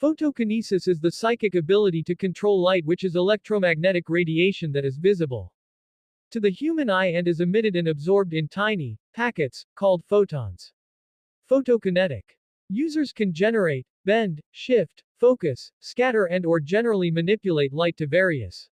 Photokinesis is the psychic ability to control light, which is electromagnetic radiation that is visible to the human eye and is emitted and absorbed in tiny packets, called photons. Photokinetic users can generate, bend, shift, focus, scatter and/or generally manipulate light to various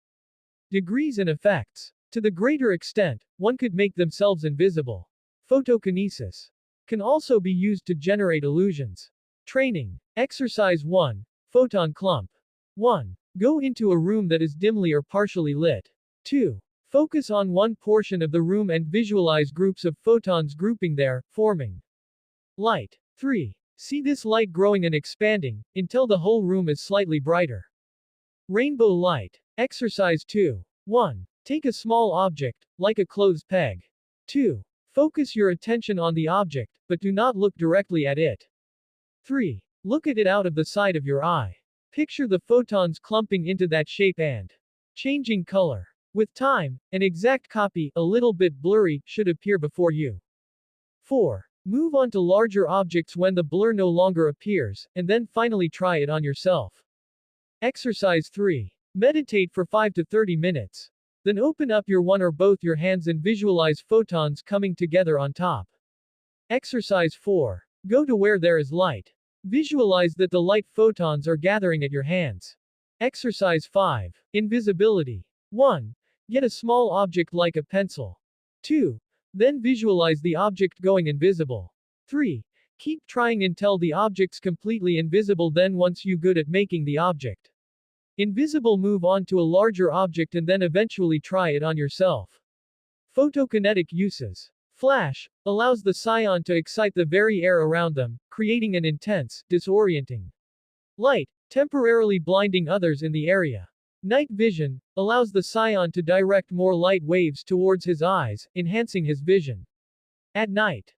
degrees and effects. To the greater extent, one could make themselves invisible. Photokinesis can also be used to generate illusions. Training. Exercise 1. Photon clump. 1. Go into a room that is dimly or partially lit. 2. Focus on one portion of the room and visualize groups of photons grouping there, forming light. 3. See this light growing and expanding, until the whole room is slightly brighter. Rainbow light. Exercise 2. 1. Take a small object, like a clothes peg. 2. Focus your attention on the object, but do not look directly at it. 3. Look at it out of the side of your eye. Picture the photons clumping into that shape and changing color. With time, an exact copy, a little bit blurry, should appear before you. 4. Move on to larger objects when the blur no longer appears, and then finally try it on yourself. Exercise 3. Meditate for 5 to 30 minutes. Then open up your one or both your hands and visualize photons coming together on top. Exercise 4. Go to where there is light. Visualize that the light photons are gathering at your hands. Exercise 5. Invisibility. 1. Get a small object like a pencil. 2. Then visualize the object going invisible. 3. Keep trying until the object's completely invisible, then once you good at making the object invisible, move on to a larger object and then eventually try it on yourself. Photokinetic uses. Flash allows the psion to excite the very air around them, creating an intense, disorienting light, temporarily blinding others in the area. Night vision allows the psion to direct more light waves towards his eyes, enhancing his vision at night.